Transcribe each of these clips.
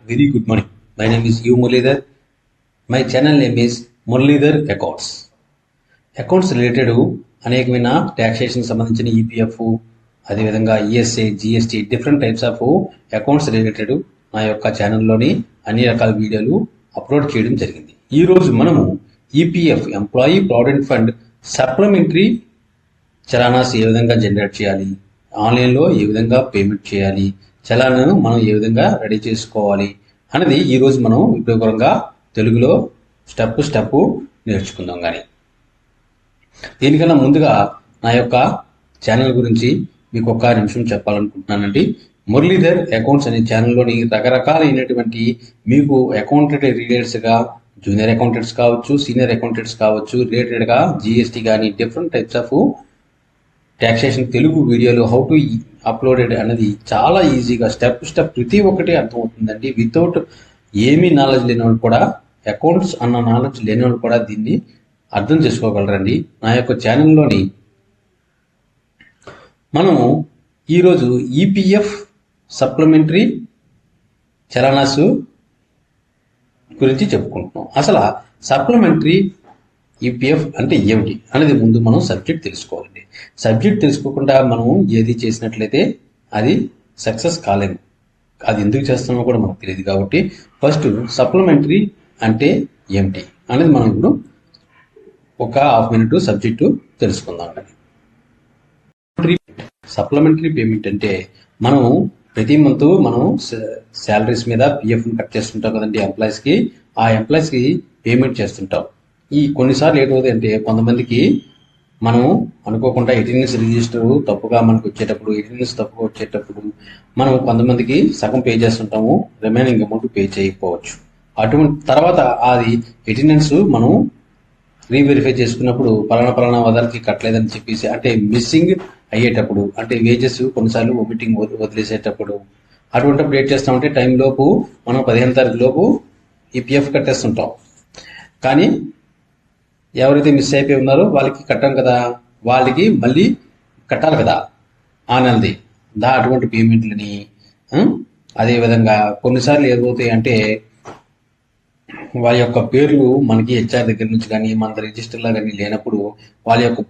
Very good morning. My name is U Muralidhar. My channel name is Muralidhar Accounts. Accounts related అనేకమైన taxation సంబంధించిన EPF, అదేవిధంగా ESI, GST, different types of accounts related నా యొక్క ఛానల్లోని అన్ని రకాల వీడియోలు upload చేయడం జరిగింది. ఈరోజు మనము EPF, employee provident fund supplementary challans ఏ విధంగా జనరేట్ చేయాలి, ఆన్లైన్లో ఏ విధంగా పేమెంట్ చేయాలి, చలానాను మనం ఏ విధంగా రెడీ చేసుకోవాలి అనేది ఈరోజు మనం ఉపయోగకరంగా తెలుగులో స్టెప్ నేర్చుకుందాం. కానీ దీనికన్నా ముందుగా నా యొక్క ఛానల్ గురించి మీకు ఒక్క నిమిషం చెప్పాలనుకుంటున్నానండి. మురళీధర్ అకౌంట్స్ అనే ఛానల్లోని రకరకాలైనటువంటి మీకు అకౌంటెంట్ రిలేటెడ్స్గా, జూనియర్ అకౌంటెంట్స్ కావచ్చు, సీనియర్ అకౌంటెంట్స్ కావచ్చు, రిలేటెడ్గా జీఎస్టీ కానీ different types of taxation Telugu వీడియోలు హౌ టు అప్లోడెడ్ అనేది చాలా ఈజీగా స్టెప్ ప్రతి ఒక్కటి అర్థమవుతుందండి. వితౌట్ ఏమీ నాలెడ్జ్ లేని వాళ్ళు కూడా, అకౌంట్స్ అన్న నాలెడ్జ్ లేని వాళ్ళు కూడా దీన్ని అర్థం చేసుకోగలరండి. నా యొక్క ఛానల్లోని మనము ఈరోజు ఈపీఎఫ్ సప్లిమెంటరీ చలానాస్ గురించి చెప్పుకుంటున్నాం. అసలు సప్లిమెంటరీ ఈపీఎఫ్ అంటే ఏమిటి అనేది ముందు మనం సబ్జెక్ట్ తెలుసుకోవాలండి. సబ్జెక్ట్ తెలుసుకోకుండా మనం ఏది చేసినట్లయితే అది సక్సెస్ కాలేము. అది ఎందుకు చేస్తున్నామో కూడా మనకు తెలియదు. కాబట్టి ఫస్ట్ సప్లిమెంటరీ అంటే ఏమిటి అనేది మనం ఇప్పుడు ఒక హాఫ్ మినిట్ సబ్జెక్టు తెలుసుకుందాం. సప్లిమెంటరీ పేమెంట్ అంటే మనం ప్రతి మంత్ మనం శాలరీస్ మీద పిఎఫ్ని కట్ చేస్తుంటాం కదండి ఎంప్లాయీస్కి. ఆ ఎంప్లాయీస్కి పేమెంట్ చేస్తుంటాం. ఈ కొన్నిసార్లు ఏమవుతుంది అంటే కొంతమందికి మనం అనుకోకుండా అటెండెన్స్ రిజిస్టర్ తప్పుగా మనకు వచ్చేటప్పుడు మనం కొంతమందికి సగం పే చేస్తుంటాము, రిమైనింగ్ అమౌంట్ పే చేయకపోవచ్చు. అటువంటి తర్వాత అది అటెండెన్స్ మనం రీవెరిఫై చేసుకున్నప్పుడు పలానా వదలకి కట్టలేదని చెప్పేసి, అంటే మిస్సింగ్ అయ్యేటప్పుడు, అంటే వేజెస్ కొన్నిసార్లు ఒమిటింగ్ వదిలేసేటప్పుడు, అటువంటిప్పుడు ఏం చేస్తామంటే టైం లోపు మనం 15వ తారీఖు లోపు ఈపీఎఫ్ కట్టేస్తుంటాం. కానీ ఎవరైతే మిస్ అయిపోయి ఉన్నారో వాళ్ళకి కట్టాం కదా, వాళ్ళకి మళ్ళీ కట్టాలి కదా ఆ నెలది అటువంటి పేమెంట్లని. అదేవిధంగా కొన్నిసార్లు ఏమవుతాయి అంటే వాళ్ళ యొక్క పేర్లు మనకి హెచ్ఆర్ దగ్గర నుంచి కానీ మన రిజిస్టర్లో కానీ లేనప్పుడు వాళ్ళ యొక్క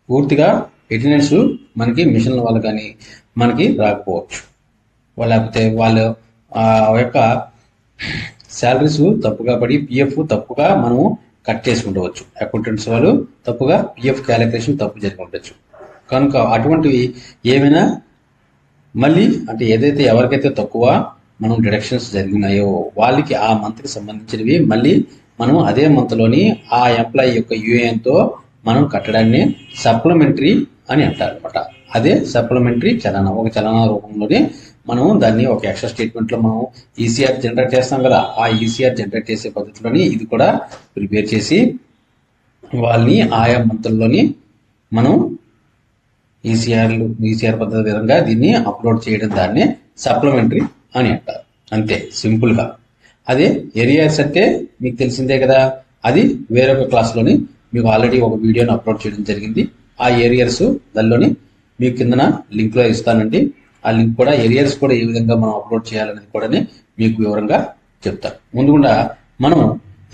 పూర్తిగా అటెండెన్స్ మనకి మిషన్ల వల్ల కానీ మనకి రాకపోవచ్చు. లేకపోతే వాళ్ళ యొక్క శాలరీస్ తప్పుగా పడి పిఎఫ్ తప్పుగా మనము కట్ చేసుకుంటవచ్చు. అకౌంటెంట్స్ వాళ్ళు తప్పుగా పిఎఫ్ క్యాలిక్యులేషన్ తప్పు జరిగి ఉండొచ్చు. కనుక అటువంటివి ఏమైనా మళ్ళీ అంటే ఏదైతే ఎవరికైతే తక్కువ మనం డిడక్షన్స్ జరిగినాయో వాళ్ళకి ఆ మంత్కి సంబంధించినవి మళ్ళీ మనం అదే మంత్లోని ఆ ఎంప్లాయీ యొక్క యూఏఎన్తో మనం కట్టడాన్ని సప్లిమెంటరీ అని అంటారు అనమాట. అదే సప్లిమెంటరీ చలానా. ఒక చలానా రూపంలోనే మనం దాన్ని ఒక ఎక్స్ట్రా స్టేట్మెంట్లో మనం ఈసీఆర్ జనరేట్ చేస్తాం కదా, ఆ ఈసీఆర్ జనరేట్ చేసే పద్ధతిలోని ఇది కూడా ప్రిపేర్ చేసి వాళ్ళని ఆయా మంత్రుల్లోని మనం ఈసీఆర్ పద్ధతి విధంగా దీన్ని అప్లోడ్ చేయడం, దాన్ని సప్లిమెంటరీ అని అంటారు. అంతే సింపుల్గా. అదే ఏరియాస్ అంటే మీకు తెలిసిందే కదా, అది వేరొక క్లాస్లోని మీకు ఆల్రెడీ ఒక వీడియోని అప్లోడ్ చేయడం జరిగింది. ఆ ఏరియాస్ దానిలోని మీకు కిందన లింక్లో ఇస్తానండి. ఆ లింక్ కూడా ఏరియాస్ కూడా ఏ విధంగా మనం అప్లోడ్ చేయాలనేది కూడా మీకు వివరంగా చెప్తాను. ముందుగా మనం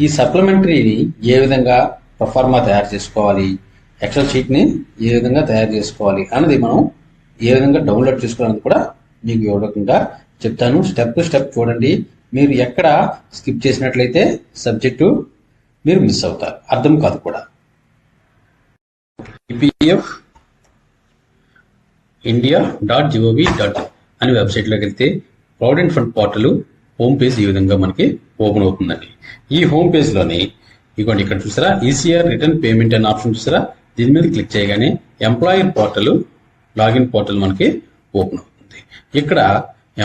ఈ సప్లిమెంటరీని ఏ విధంగా ప్రొఫార్మా తయారు చేసుకోవాలి, ఎక్సెల్ షీట్ని ఏ విధంగా తయారు చేసుకోవాలి అన్నది మనం ఏ విధంగా డౌన్లోడ్ చేసుకోవాలనేది కూడా మీకు వివరంగా చెప్తాను. స్టెప్ చూడండి. మీరు ఎక్కడ స్కిప్ చేసినట్లయితే సబ్జెక్టు మీరు మిస్ అవుతారు, అర్థం కాదు కూడా. ఈపీఎఫ్ india.gov.in అనే వెబ్సైట్లోకి వెళ్తే provident fund portal home page ఈ విధంగా మనకి ఓపెన్ అవుతుందండి. ఈ హోమ్ పేజ్లోని ఇదిగోండి ఇక్కడ చూసారా ఈసీఆర్ రిటర్న్ పేమెంట్ అనే ఆప్షన్ చూసారా, దీని మీద క్లిక్ చేయగానే ఎంప్లాయర్ పోర్టల్ లాగిన్ పోర్టల్ మనకి ఓపెన్ అవుతుంది. ఇక్కడ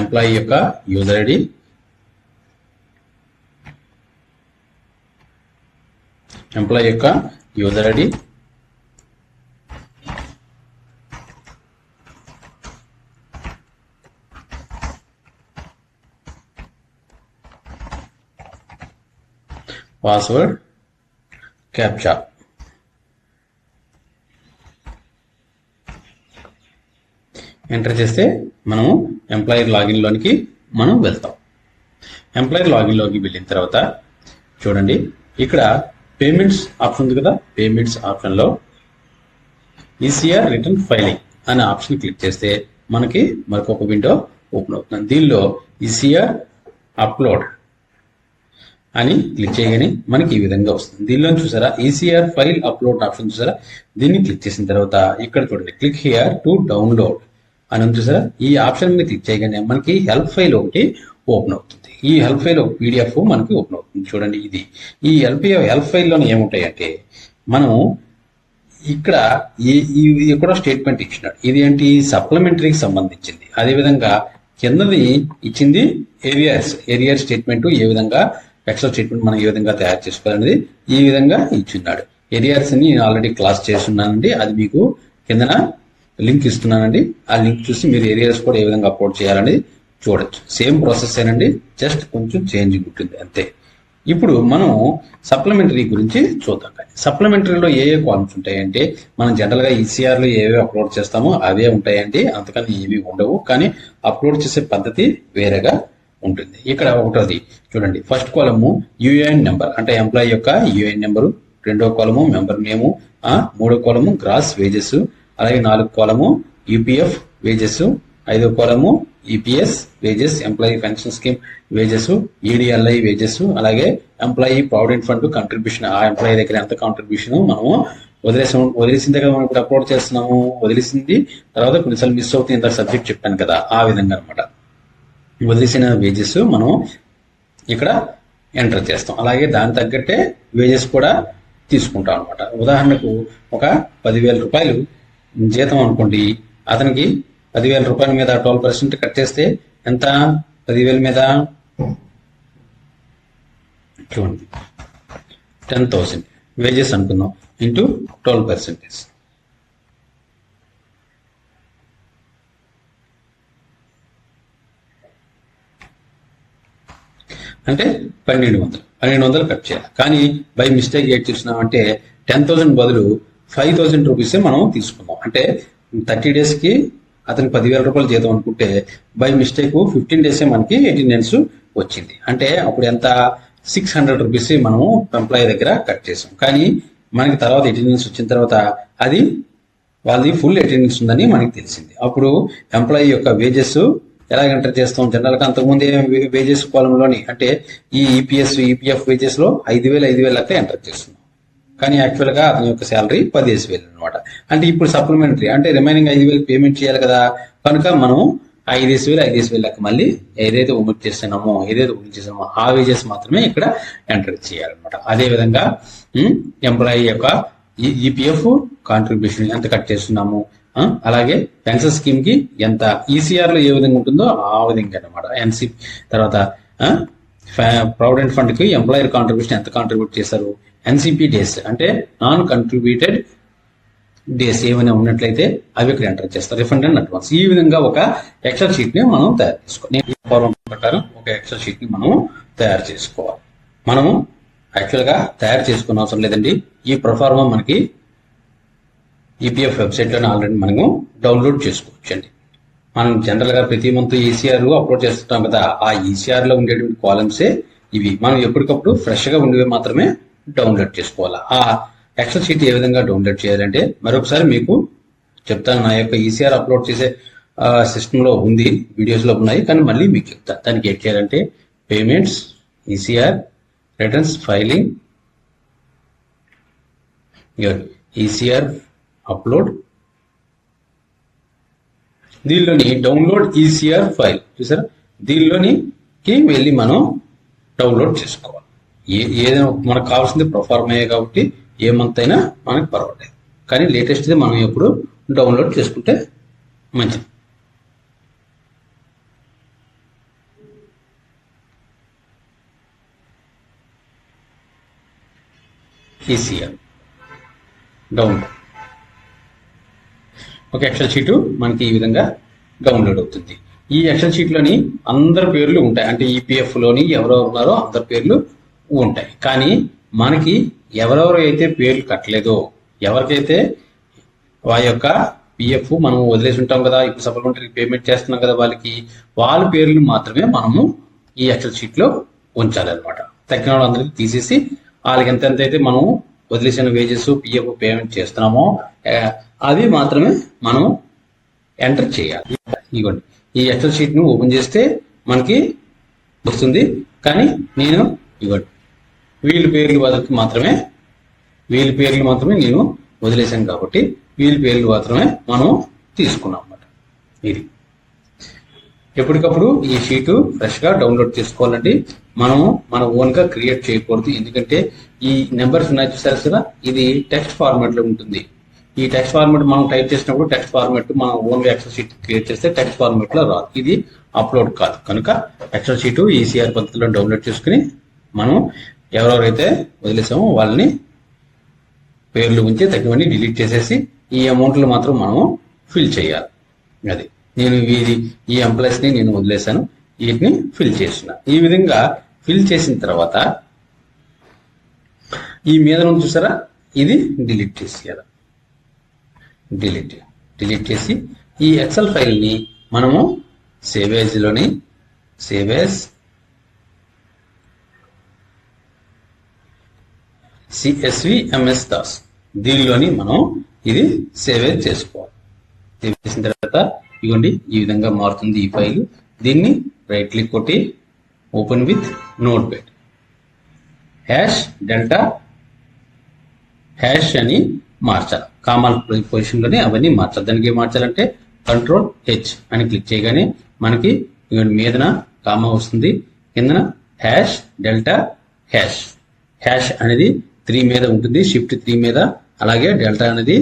ఎంప్లాయీ యొక్క user ID, password, captcha enter చేస్తే మనము ఎంప్లాయర్ లాగిన్లోనికి మనం వెళ్తాం. ఎంప్లాయర్ లాగిన్లోకి వెళ్ళిన తర్వాత చూడండి, ఇక్కడ పేమెంట్స్ ఆప్షన్ ఉంది కదా, పేమెంట్స్ ఆప్షన్లో ఈసీఆర్ రిటర్న్ ఫైలింగ్ అనే ఆప్షన్ క్లిక్ చేస్తే మనకి మరొక విండో ఓపెన్ అవుతుంది. దీనిలో ఈసీఆర్ అప్లోడ్ అని క్లిక్ చేయగానే మనకి ఈ విధంగా వస్తుంది. దీనిలో చూసారా ఈసీఆర్ ఫైల్ అప్లోడ్ ఆప్షన్ చూసారా, దీన్ని క్లిక్ చేసిన తర్వాత ఇక్కడ చూడండి క్లిక్ హియర్ టు డౌన్లోడ్ అని చూసారా, ఈ ఆప్షన్ మీద క్లిక్ చేయగానే మనకి హెల్ప్ ఫైల్ ఒకటి ఓపెన్ అవుతుంది. ఈ హెల్ప్ ఫైల్ ఒక పీడిఎఫ్ మనకి ఓపెన్ అవుతుంది. చూడండి, ఇది ఈ హెల్ప్ ఫైల్లోనే ఏముంటాయి అంటే మనం ఇక్కడ కూడా స్టేట్మెంట్ ఇచ్చినాడు. ఇది ఏంటి, సప్లిమెంటరీకి సంబంధించింది. అదేవిధంగా కిందది ఇచ్చింది ఏరియర్ స్టేట్మెంట్, ఏ విధంగా ఎక్సెల్ స్టేట్మెంట్ మనం ఏ విధంగా తయారు చేసుకోవాలనేది ఈ విధంగా ఇచ్చిన్నాడు. ఏరియాస్ ని నేను ఆల్రెడీ క్లాస్ చేస్తున్నానండి, అది మీకు కిందన లింక్ ఇస్తున్నానండి. ఆ లింక్ చూసి మీరు ఏరియాస్ కూడా ఏ విధంగా అప్లోడ్ చేయాలనేది చూడొచ్చు. సేమ్ ప్రాసెస్ ఏనండి, జస్ట్ కొంచెం చేంజింగ్ ఉంటుంది అంతే. ఇప్పుడు మనం సప్లిమెంటరీ గురించి చూద్దాం. కానీ సప్లిమెంటరీలో ఏ కాలమ్స్ ఉంటాయంటే మనం జనరల్గా ఈసీఆర్లో ఏవే అప్లోడ్ చేస్తామో అవే ఉంటాయండి, అంతకని ఏవి ఉండవు. కానీ అప్లోడ్ చేసే పద్ధతి వేరేగా ఉంటుంది. ఇక్కడ ఒకటోది చూడండి, ఫస్ట్ కాలము యూఏఎన్ నెంబర్ అంటే ఎంప్లాయీ యొక్క యూఏఎన్ నెంబరు, రెండో కాలము మెంబర్ నేము, మూడో కాలము గ్రాస్ వేజెస్, అలాగే నాలుగో కాలము యూపీఎఫ్ వేజెస్, ఐదో కాలము EPS wages, employee pension scheme wages, EDLI wages, అలాగే ఎంప్లాయీ ప్రావిడెంట్ ఫండ్ కంట్రిబ్యూషన్, ఆ ఎంప్లాయీ దగ్గర ఎంత కాంట్రిబ్యూషన్ మనము వదిలేసిన దగ్గర మనం ఇప్పుడు అప్లోడ్ చేస్తున్నాము, వదిలేసింది తర్వాత కొన్నిసార్లు మిస్ అవుతుంది. ఇంత సబ్జెక్ట్ చెప్పాను కదా, ఆ విధంగా అనమాట. వదిలేసిన వేజెస్ మనం ఇక్కడ ఎంటర్ చేస్తాం. అలాగే దాని తగ్గట్టే వేజెస్ కూడా తీసుకుంటాం అనమాట. ఉదాహరణకు ఒక 10,000 రూపాయలు జీతం అనుకోండి, అతనికి 10,000 రూపాయల మీద 12% కట్ చేస్తే ఎంత, 10,000 మీద చూడండి 10,000 వేజెస్ అనుకుందాం ఇంటూ 12%. అంటే 1200 కట్ చేయాలి. కానీ బై మిస్టేక్ ఏం చేస్తున్నామంటే 10,000 బదులు 5,000 రూపీసే మనం తీసుకున్నాం. అంటే 30 డేస్కి అతనికి 10,000 రూపాయలు జీతం అనుకుంటే బై మిస్టేక్ 15 డేసే మనకి అటెండెన్స్ వచ్చింది. అంటే అప్పుడు ఎంత, 600 రూపీస్ మనము ఎంప్లాయీ దగ్గర కట్ చేసాం. కానీ మనకి తర్వాత అటెండెన్స్ వచ్చిన తర్వాత అది వాళ్ళది ఫుల్ అటెండెన్స్ ఉందని మనకి తెలిసింది. అప్పుడు ఎంప్లాయీ యొక్క వేజెస్ ఎలా ఎంటర్ చేస్తాం, జనరల్గా అంతకుముందే వేజెస్ కాలంలోని అంటే ఈ ఈపీఎస్ ఈపీఎఫ్ వేజెస్ లో 5,000 లెక్క ఎంటర్ చేస్తున్నాం. కానీ యాక్చువల్గా అతని యొక్క శాలరీ 15,000 అనమాట. అంటే ఇప్పుడు సప్లిమెంటరీ అంటే రిమైనింగ్ 5,000 పేమెంట్ చేయాలి కదా, కనుక మనం 5,000 లెక్క మళ్ళీ ఏదైతే ఒమిట్ చేస్తున్నామో ఆ వేజెస్ మాత్రమే ఇక్కడ ఎంటర్ చేయాలన్నమాట. అదేవిధంగా ఎంప్లాయీ యొక్క ఈపీఎఫ్ కాంట్రిబ్యూషన్ ఎంత కట్ చేస్తున్నాము, అలాగే పెన్షన్ స్కీమ్ కి ఎంత, ఈసీఆర్ లో ఏ విధంగా ఉంటుందో ఆ విధంగా అనమాట. ఎన్సీ తర్వాత ప్రావిడెంట్ ఫండ్ కి ఎంప్లాయర్ కాంట్రిబ్యూషన్ ఎంత కాంట్రిబ్యూట్ చేశారు, ఎన్సీపీ డేస్ అంటే నాన్ కంట్రిబ్యూటెడ్ డేస్ ఏమైనా ఉన్నట్లయితే అవి ఇక్కడ ఎంటర్ చేస్తారు, రిఫండ్ అండ్ అడ్వాన్స్. ఈ విధంగా ఒక ఎక్సెల్ షీట్ ని మనం తయారు చేసుకోవాలి. ఫార్మట్ ప్రకారం ఒక ఎక్సెల్ షీట్ ని మనం తయారు చేసుకోవాలి. మనము యాక్చువల్ గా తయారు చేసుకున్న అవసరం లేదండి, ఈ ప్రొఫార్మా మనకి ఈపీఎఫ్ వెబ్సైట్లోనే ఆల్రెడీ మనము డౌన్లోడ్ చేసుకోవచ్చు అండి. మనం జనరల్గా ప్రతి మంత్ ఈసీఆర్ అప్లోడ్ చేస్తుంటాం కదా, ఆ ఈసీఆర్ లో ఉండేటువంటి కాలమ్సే ఇవి. మనం ఎప్పటికప్పుడు ఫ్రెష్గా ఉండేవి మాత్రమే డౌన్లోడ్ చేసుకోవాలి. ఆ ఎక్సెల్ షీట్ ఏ విధంగా డౌన్లోడ్ చేయాలంటే మరొకసారి మీకు చెప్తాను. నా యొక్క ఈసీఆర్ అప్లోడ్ చేసే సిస్టంలో ఉంది, వీడియోస్లో ఉన్నాయి, కానీ మళ్ళీ మీకు చెప్తాను. దానికి ఏం చేయాలంటే payments, ECR returns filing, ECR upload, దీనిలోని డౌన్లోడ్ ఈసీఆర్ ఫైల్ చూసారా, దీనిలోనికి వెళ్ళి మనం డౌన్లోడ్ చేసుకోవాలి. ఏదైనా మనకు కావాల్సింది ప్రొఫార్మయ్యే కాబట్టి ఏ మంత్ అయినా మనకు పర్వాలేదు, కానీ లేటెస్ట్ది మనం ఎప్పుడు డౌన్లోడ్ చేసుకుంటే మంచిది. ఈసీఆర్ డౌన్లోడ్ ఒక ఎక్సెల్ షీట్ మనకి ఈ విధంగా డౌన్లోడ్ అవుతుంది. ఈ ఎక్సెల్ షీట్లోని అందరి పేర్లు ఉంటాయి, అంటే ఈపీఎఫ్లోని ఎవరెవరు ఉన్నారో అందరి పేర్లు ఉంటాయి. కానీ మనకి ఎవరెవరు అయితే పేర్లు కట్టలేదో, ఎవరికైతే ఆ యొక్క పిఎఫ్ మనం వదిలేసి ఉంటాం కదా, ఇప్పుడు సప్లిమెంటరీ పేమెంట్ చేస్తున్నాం కదా, వాళ్ళ పేర్లు మాత్రమే మనము ఈ ఎక్సెల్ షీట్లో ఉంచాలి అనమాట. తగ్గిన వాళ్ళందరికీ తీసేసి వాళ్ళకి ఎంతెంత అయితే మనం వదిలేసిన వేజెస్ పిఎఫ్ పేమెంట్ చేస్తున్నామో అవి మాత్రమే మనం ఎంటర్ చేయాలి. ఇవ్వండి, ఈ ఎక్సెల్ షీట్ను ఓపెన్ చేస్తే మనకి వస్తుంది. కానీ నేను ఇవ్వండి వీళ్ళ పేర్లు మాత్రమే నేను వదిలేశాను కాబట్టి వీళ్ళ పేర్లు మాత్రమే మనం తీసుకున్నాం అన్నమాట. ఇది ఎప్పటికప్పుడు ఈ షీటు ఫ్రెష్గా డౌన్లోడ్ చేసుకోవాలండి. మనము మన ఓన్గా క్రియేట్ చేయకూడదు. ఎందుకంటే ఈ నెంబర్స్ ఉన్నాయి చూసారు కదా, ఇది టెక్స్ట్ ఫార్మాట్లో ఉంటుంది. ఈ టెక్స్ట్ ఫార్మాట్ మనం టైప్ చేసినప్పుడు టెక్స్ట్ ఫార్మాట్ మనం ఓన్గా ఎక్సెల్ షీట్ క్రియేట్ చేస్తే టెక్స్ట్ ఫార్మాట్లో రాదు. ఇది అప్లోడ్ కాదు. కనుక ఎక్సెల్ షీటు ఈసీఆర్ పద్ధతిలో డౌన్లోడ్ చేసుకుని మనం ఎవరెవరైతే వదిలేసామో వాళ్ళని పేర్లు ఉంచి తగ్గివన్నీ డిలీట్ చేసేసి ఈ అమౌంట్లు మాత్రం మనము ఫిల్ చేయాలి. అది నేను ఈ ఎంప్లాయీస్ని నేను వదిలేశాను, వీటిని ఫిల్ చేసిన. ఈ విధంగా ఫిల్ చేసిన తర్వాత ఈ మీద నుంచి చూసారా, ఇది డిలీట్ చేసేయాలి. డిలీట్ చేసి ఈ ఎక్సెల్ ఫైల్ని మనము సేవ్ యాజ్లోని CSVMS దాస్ దీనిలోని మనం ఇది సేవ్ చేసుకోవాలి. సేవ్ చేసిన తర్వాత ఇవ్వండి ఈ విధంగా మారుతుంది ఈ ఫైల్. దీన్ని రైట్ క్లిక్ కొట్టి open with note pad #delta# అని మార్చాలి. కామన్ పొజిషన్లోనే అవన్నీ మార్చాలి. దానికి ఏం మార్చాలంటే Ctrl+H అని క్లిక్ చేయగానే మనకి మీదన కామా వస్తుంది, కిందన #delta#. హ్యాష్ అనేది 3 మీద ఉంటుంది, షిఫ్ట్ 3 మీద, అలాగే డెల్టా అనేది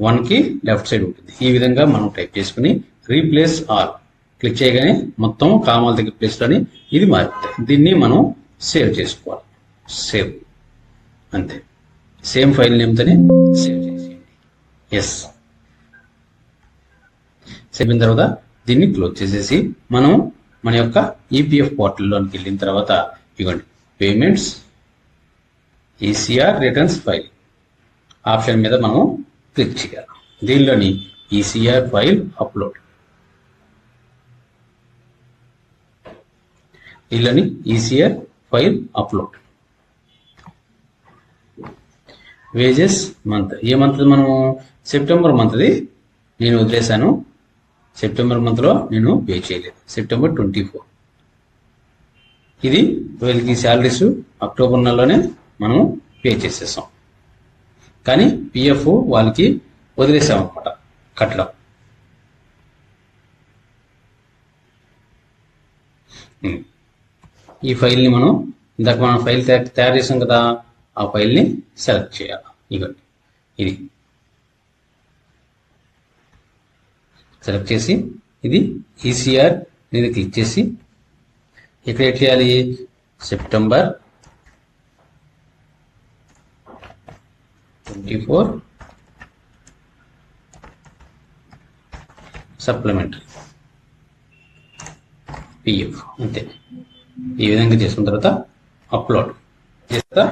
1కి లెఫ్ట్ సైడ్ ఉంటుంది. ఈ విధంగా మనం టైప్ చేసుకుని రీప్లేస్ ఆల్ క్లిక్ చేయగానే మొత్తం కామాల దగ్గర ప్లేస్లోని ఇది మారుతుంది. దీన్ని మనం సేవ్ చేసుకోవాలి. సేవ్ అంతే, సేమ్ ఫైల్ నేమ్తోనే సేవ్ చేసేయండి. ఎస్, సేవ్ అయిన తర్వాత దీన్ని క్లోజ్ చేసేసి మనం మన యొక్క ఈపీఎఫ్ పోర్టల్లోకి వెళ్ళిన తర్వాత ఇవ్వండి payments ECR returns file option మీద మనం క్లిక్ చేయాలి. దీనిలోని ఈసీఆర్ ఫైల్ అప్లోడ్, దీనిలోని ECR file upload. Wages month, ఏ మంత్ మనము సెప్టెంబర్ మంత్ది నేను వదిలేశాను. సెప్టెంబర్ మంత్లో నేను పే చేయలేదు. సెప్టెంబర్ 24 ఇది వీళ్ళకి శాలరీస్ అక్టోబర్ నెలలోనే మనం పే చేసేసాం. కానీ పిఎఫ్ వాళ్ళకి వదిలేసాం అనమాట కట్టడం. ఈ ఫైల్ని మనం ఇందాక మనం ఫైల్ తయారు చేసాం కదా, ఆ ఫైల్ని సెలెక్ట్ చేయాలి. ఇవ్వండి ఇది సెలెక్ట్ చేసి ఇది ఈసీఆర్ మీద క్లిక్ చేసి ఇక్కడ ఏం చేయాలి, సెప్టెంబర్ 24 సప్లిమెంటరీ పిఎఫ్ అంతే. ఈ విధంగా చేసుకున్న తర్వాత అప్లోడ్ చేస్తా.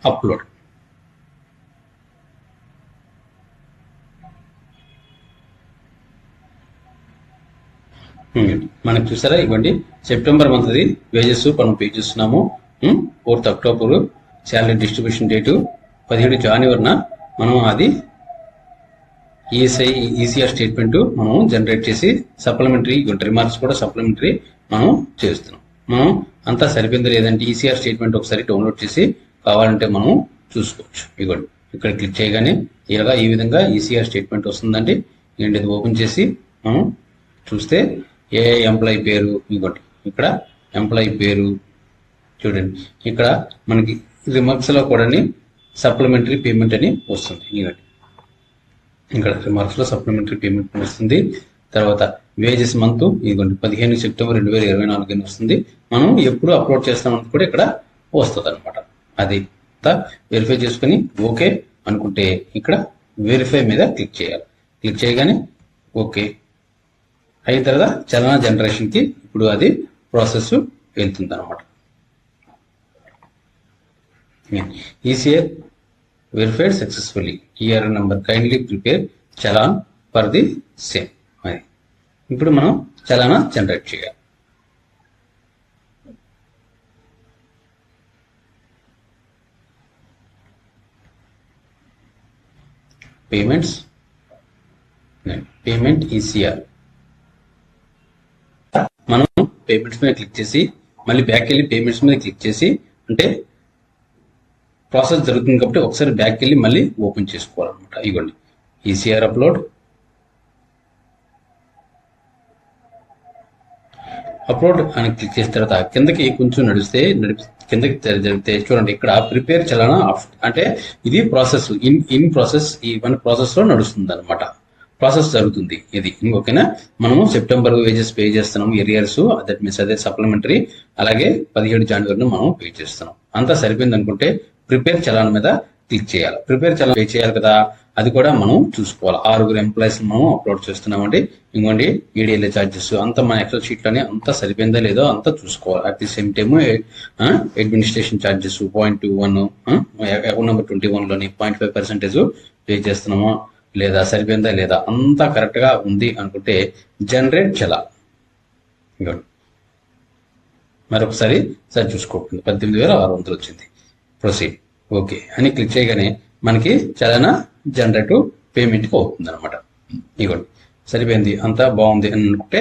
అప్లోడ్ మనకు చూసారా, ఇవ్వండి సెప్టెంబర్ మంత్ది వేజెస్ మనం పే చేస్తున్నాము. 4th October salary distribution date 17 జనవరిన మనం అది ఈసీఆర్ స్టేట్మెంట్ మనం జనరేట్ చేసి సప్లిమెంటరీ రిమార్క్స్ కూడా సప్లిమెంటరీ మనం చేస్తున్నాం. మనం అంతా సరిపోయింది లేదంటే ఈసీఆర్ స్టేట్మెంట్ ఒకసారి డౌన్లోడ్ చేసి కావాలంటే మనం చూసుకోవచ్చు. ఇవ్వండి ఇక్కడ క్లిక్ చేయగానే ఇలాగా ఈ విధంగా ఈసీఆర్ స్టేట్మెంట్ వస్తుందండి. ఇది ఓపెన్ చేసి మనం చూస్తే ఏ ఎంప్లాయీ పేరు, ఇవ్వండి ఇక్కడ ఎంప్లాయీ పేరు చూడండి. ఇక్కడ మనకి రిమార్క్స్లో కూడా సప్లిమెంటరీ పేమెంట్ అని వస్తుంది. ఇవ్వండి ఇక్కడ రిమార్క్స్లో సప్లిమెంటరీ పేమెంట్ వస్తుంది. తర్వాత వేజెస్ మంత్ ఇదిగోండి 15 సెప్టెంబర్ 2024 అని వస్తుంది. మనం ఎప్పుడు అప్లోడ్ చేస్తామని కూడా ఇక్కడ వస్తుంది అనమాట. అది వెరిఫై చేసుకుని ఓకే అనుకుంటే ఇక్కడ వెరిఫై మీద క్లిక్ చేయాలి. క్లిక్ చేయగానే ఓకే అయిన తర్వాత చలన జనరేషన్కి ఇప్పుడు అది ప్రాసెస్ వెళ్తుంది అనమాట. ECR verified successfully, ER number kindly prepare challan for the same. ఇప్పుడు మనం చలానా జనరేట్ చేయాలి. Payment ECR. మనం పేమెంట్స్ మీద క్లిక్ చేసి మళ్ళీ బ్యాక్ వెళ్ళి పేమెంట్స్ మీద క్లిక్ చేసి, అంటే ప్రాసెస్ జరుగుతుంది కాబట్టి ఒకసారి బ్యాక్ వెళ్ళి మళ్ళీ ఓపెన్ చేసుకోవాలన్నమాట. ఇవ్వండి ఈసీఆర్ అప్లోడ్ అని క్లిక్ చేసిన తర్వాత కిందకి కొంచెం కిందకి జరిగితే చూడండి, ఇక్కడ ప్రిపేర్ చలానా అంటే ఇది ప్రాసెస్ ఇన్ ప్రాసెస్, ఇవన్నీ ప్రాసెస్ లో నడుస్తుంది అనమాట. ప్రాసెస్ జరుగుతుంది ఇది. ఓకేనా, మనము సెప్టెంబర్ వేజెస్ పే చేస్తున్నాము, ఎరియర్స్, దట్ మీన్స్ అదే సప్లిమెంటరీ. అలాగే 17 జనవరిని మనం పే చేస్తున్నాం. అంతా సరిపోయింది అనుకుంటే ప్రిపేర్ చలాన్ మీద క్లిక్ చేయాలి. ప్రిపేర్ చలాన్ పే చేయాలి కదా, అది కూడా మనం చూసుకోవాలి. 6 ఎంప్లాయీస్ మనం అప్లోడ్ చేస్తున్నామండి. ఇంకోండి ఈడీఎల్ఏ ఛార్జెస్ అంతా మన ఎక్సెల్ షీట్ లోనే అంతా సరిపోయిందా లేదో అంతా చూసుకోవాలి. At the same time administration charges 0.21, account number 21 లోని 0.5% పే చేస్తున్నామా లేదా, సరిపోయిందా లేదా, అంతా కరెక్ట్ గా ఉంది అనుకుంటే జనరేట్ చలాన్. మరొకసారి సరి చూసుకోకుండా 18,600 వచ్చింది. ప్రొసీడ్ ఓకే అని క్లిక్ చేయగానే మనకి చలానా జనరేట్ పేమెంట్ కి అవుతుంది అనమాట. ఇవ్వండి సరిపోయింది, అంతా బాగుంది అని అనుకుంటే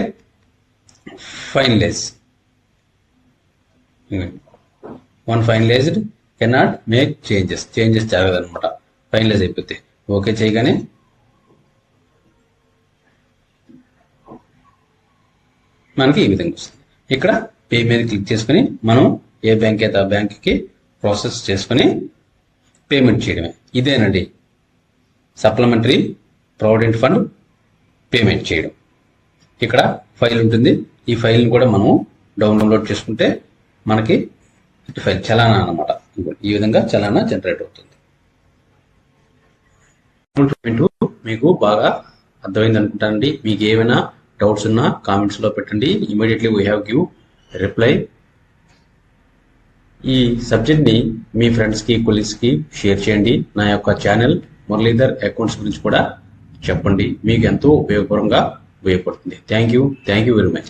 finalise. One finalised cannot make changes జరగదు అనమాట. ఫైనలైజ్ అయిపోతే ఓకే చేయగానే మనకి ఈ విధంగా వస్తుంది. ఇక్కడ పే మీద క్లిక్ చేసుకుని మనం ఏ బ్యాంక్ అయితే ఆ బ్యాంక్కి ప్రాసెస్ చేసుకుని పేమెంట్ చేయడమే. ఇదేనండి సప్లిమెంటరీ ప్రావిడెంట్ ఫండ్ పేమెంట్ చేయడం. ఇక్కడ ఫైల్ ఉంటుంది, ఈ ఫైల్ని కూడా మనం డౌన్లోడ్ చేసుకుంటే మనకి ఫైల్ చలానా అన్నమాట. ఈ విధంగా చలానా జనరేట్ అవుతుంది. మీకు బాగా అర్థమైంది అనుకుంటానండి. మీకు ఏమైనా డౌట్స్ ఉన్నా కామెంట్స్ లో పెట్టండి. Immediately we have give reply. ఈ సబ్జెక్ట్ ని మీ ఫ్రెండ్స్ కి, కొలీగ్స్ కి షేర్ చేయండి. నా యొక్క ఛానల్ మురళీధర్ అకౌంట్స్ గురించి కూడా చెప్పండి. మీకు ఎంతో ఉపయోగపడుతుంది. Thank you very much.